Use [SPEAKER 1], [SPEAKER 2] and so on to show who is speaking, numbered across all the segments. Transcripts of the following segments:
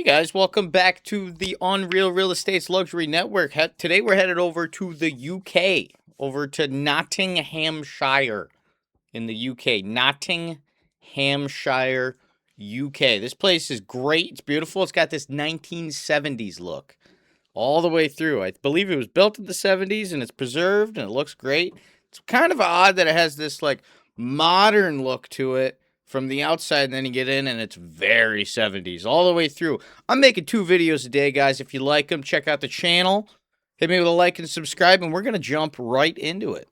[SPEAKER 1] Guys, welcome back to the Unreal Real Estate's Luxury Network. Today we're headed over to the UK, over to Nottinghamshire in the UK. Nottinghamshire, UK. This place is great. It's beautiful. It's got this 1970s look all the way through. I believe it was built in the 70s and it's preserved and it looks great. It's kind of odd that it has this like modern look to it from the outside, and then you get in and it's very 70s all the way through. I'm making 2 videos a day, guys. If you like them, check out the channel. Hit me with a like and subscribe, and we're going to jump right into it.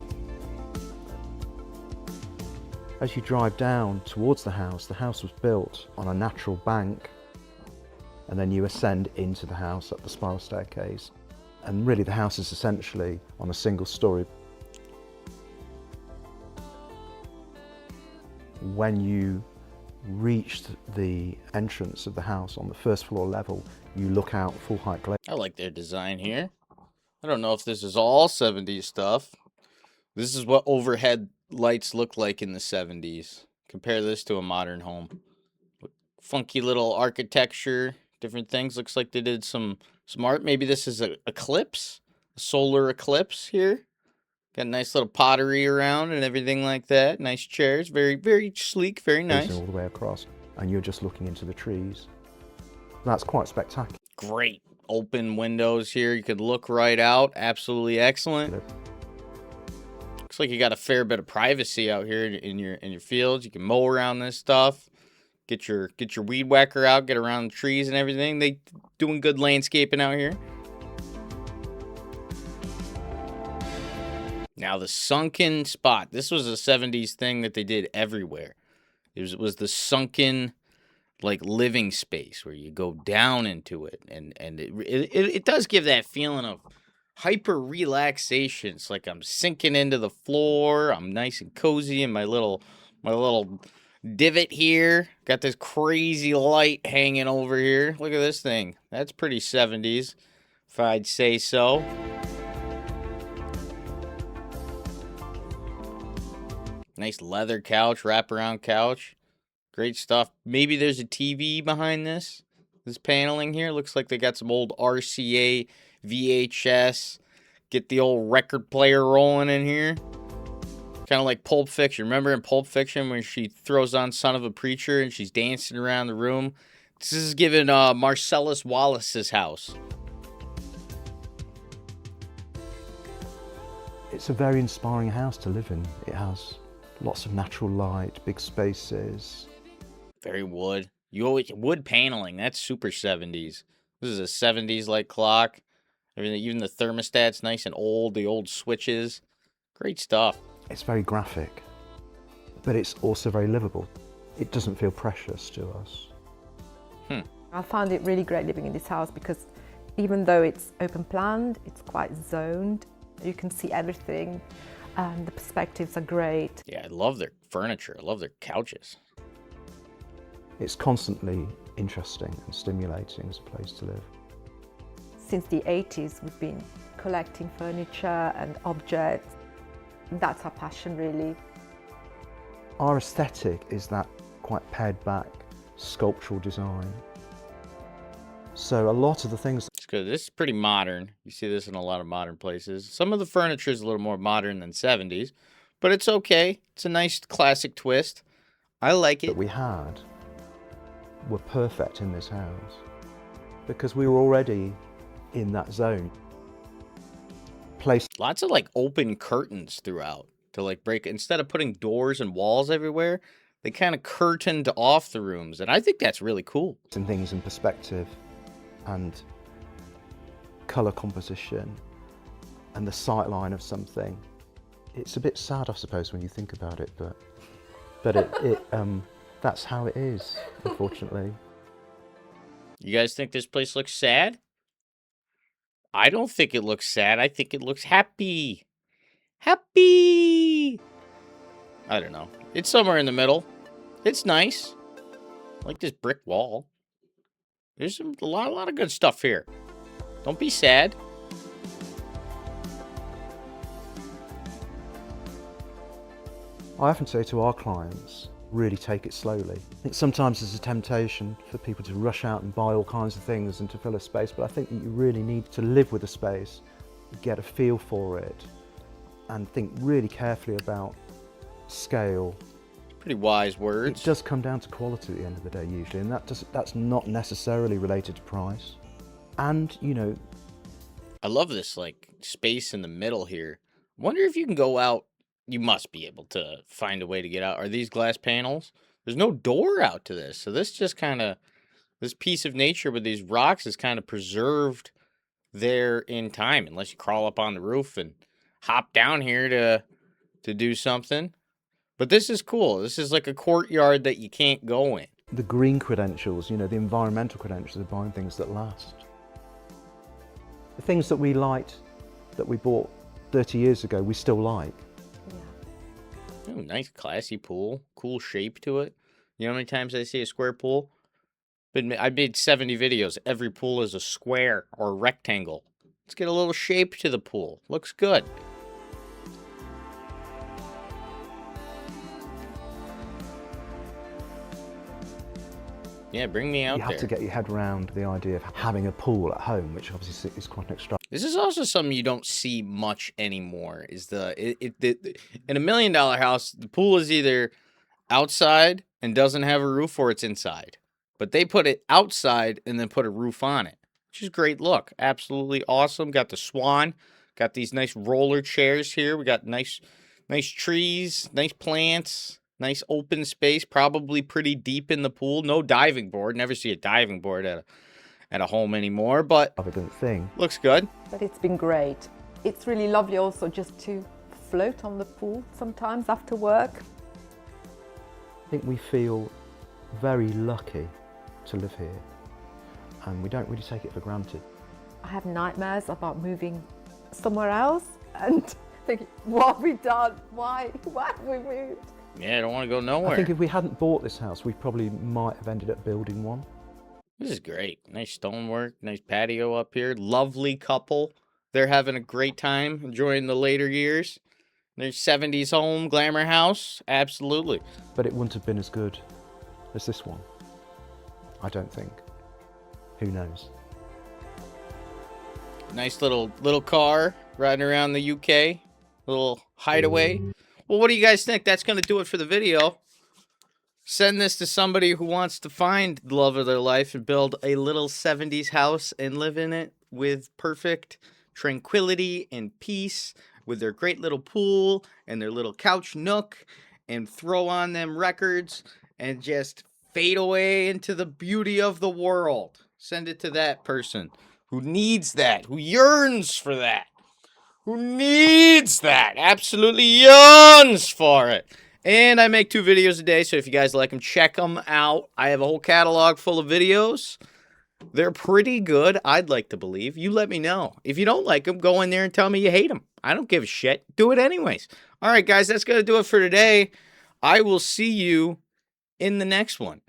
[SPEAKER 2] As you drive down towards the house was built on a natural bank, and then you ascend into the house up the spiral staircase. And really the house is essentially on a single story. When you reached the entrance of the house on the first floor level, you look out full height glazing.
[SPEAKER 1] I like their design here. I don't know if this is all 70s stuff. This is what overhead lights look like in the 70s. Compare this to a modern home. Funky little architecture, different things. Looks like they did some art. Maybe this is an eclipse, a solar eclipse here. Got a nice little pottery around and everything like that. Nice chairs. Very, very sleek. Very nice.
[SPEAKER 2] All the way across. And you're just looking into the trees. That's quite spectacular.
[SPEAKER 1] Great. Open windows here. You could look right out. Absolutely excellent. Looks like you got a fair bit of privacy out here in your fields. You can mow around this stuff. Get your weed whacker out. Get around the trees and everything. They doing good landscaping out here. Now, the sunken spot. This was a 70s thing that they did everywhere. It was the sunken, like, living space where you go down into it. And it does give that feeling of hyper relaxation. It's like I'm sinking into the floor. I'm nice and cozy in my little divot here. Got this crazy light hanging over here. Look at this thing. That's pretty 70s, if I'd say so. Nice leather couch, wraparound couch. Great stuff. Maybe there's a TV behind this paneling here. Looks like they got some old RCA VHS. Get the old record player rolling in here. Kind of like Pulp Fiction. Remember in Pulp Fiction when she throws on Son of a Preacher and she's dancing around the room? This is given Marcellus Wallace's house.
[SPEAKER 2] It's a very inspiring house to live in. It has lots of natural light, big spaces.
[SPEAKER 1] Very wood. Wood paneling. That's super 70s. This is a 70s like clock. Everything, even the thermostat's nice and old. The old switches. Great stuff.
[SPEAKER 2] It's very graphic, but it's also very livable. It doesn't feel precious to us.
[SPEAKER 3] I found it really great living in this house because even though it's open planned, it's quite zoned. You can see everything. The perspectives are great.
[SPEAKER 1] Yeah, I love their furniture. I love their couches.
[SPEAKER 2] It's constantly interesting and stimulating as a place to live.
[SPEAKER 3] Since the 80s, we've been collecting furniture and objects. That's our passion, really.
[SPEAKER 2] Our aesthetic is that quite pared back sculptural design. So a lot of the things...
[SPEAKER 1] It's good. This is pretty modern. You see this in a lot of modern places. Some of the furniture is a little more modern than 70s, but it's okay. It's a nice classic twist. I like it.
[SPEAKER 2] That we had were perfect in this house because we were already in that zone.
[SPEAKER 1] Lots of like open curtains throughout to like break. Instead of putting doors and walls everywhere, they kind of curtained off the rooms, and I think that's really cool.
[SPEAKER 2] Some things in perspective and colour composition and the sight line of something. It's a bit sad, I suppose, when you think about it, but that's how it is, unfortunately.
[SPEAKER 1] You guys think this place looks sad? I don't think it looks sad. I think it looks happy. Happy! I don't know. It's somewhere in the middle. It's nice. I like this brick wall. There's a lot of good stuff here. Don't be sad.
[SPEAKER 2] I often say to our clients, really take it slowly. I think sometimes there's a temptation for people to rush out and buy all kinds of things and to fill a space, but I think that you really need to live with a space, get a feel for it, and think really carefully about scale.
[SPEAKER 1] Pretty wise words.
[SPEAKER 2] It does come down to quality at the end of the day usually, and that's not necessarily related to price. And, you know,
[SPEAKER 1] I love this like space in the middle here. Wonder if you can go out. You must be able to find a way to get out. Are these glass panels? There's no door out to this. So this just kind of, this piece of nature with these rocks is kind of preserved there in time, unless you crawl up on the roof and hop down here to do something. But this is cool. This is like a courtyard that you can't go in.
[SPEAKER 2] the green credentials, you know, the environmental credentials of buying things that last. The things that we liked, that we bought 30 years ago, we still like.
[SPEAKER 1] Oh, nice classy pool, cool shape to it. You know how many times I see a square pool? I made 70 videos. Every pool is a square or a rectangle. Let's get a little shape to the pool. Looks good. Yeah, bring me out there.
[SPEAKER 2] You have to get your head around the idea of having a pool at home, which obviously is quite an extra.
[SPEAKER 1] This is also something you don't see much anymore. Is in $1 million house, the pool is either outside and doesn't have a roof, or it's inside. But they put it outside and then put a roof on it, which is a great look. Absolutely awesome. Got the swan. Got these nice roller chairs here. We got nice trees, nice plants. Nice open space, probably pretty deep in the pool. No diving board. Never see a diving board at a home anymore, but
[SPEAKER 2] Extravagant thing.
[SPEAKER 1] Looks good.
[SPEAKER 3] But it's been great. It's really lovely also just to float on the pool sometimes after work.
[SPEAKER 2] I think we feel very lucky to live here, and we don't really take it for granted.
[SPEAKER 3] I have nightmares about moving somewhere else and thinking, what have we done? Why have we moved?
[SPEAKER 1] Yeah, I don't want to go nowhere.
[SPEAKER 2] I think if we hadn't bought this house, we probably might have ended up building one.
[SPEAKER 1] This is great. Nice stonework, nice patio up here. Lovely couple. They're having a great time, enjoying the later years. Their 70s home, glamour house. Absolutely.
[SPEAKER 2] But it wouldn't have been as good as this one, I don't think. Who knows?
[SPEAKER 1] Nice little car riding around the UK. Little hideaway. Well, what do you guys think? That's going to do it for the video. Send this to somebody who wants to find the love of their life and build a little 70s house and live in it with perfect tranquility and peace, with their great little pool and their little couch nook, and throw on them records and just fade away into the beauty of the world. Send it to that person who needs that, who yearns for that. Who needs that? Absolutely yearns for it. And I make 2 videos a day, so if you guys like them, check them out. I have a whole catalog full of videos. They're pretty good, I'd like to believe. You let me know. If you don't like them, go in there and tell me you hate them. I don't give a shit. Do it anyways. All right, guys, that's going to do it for today. I will see you in the next one.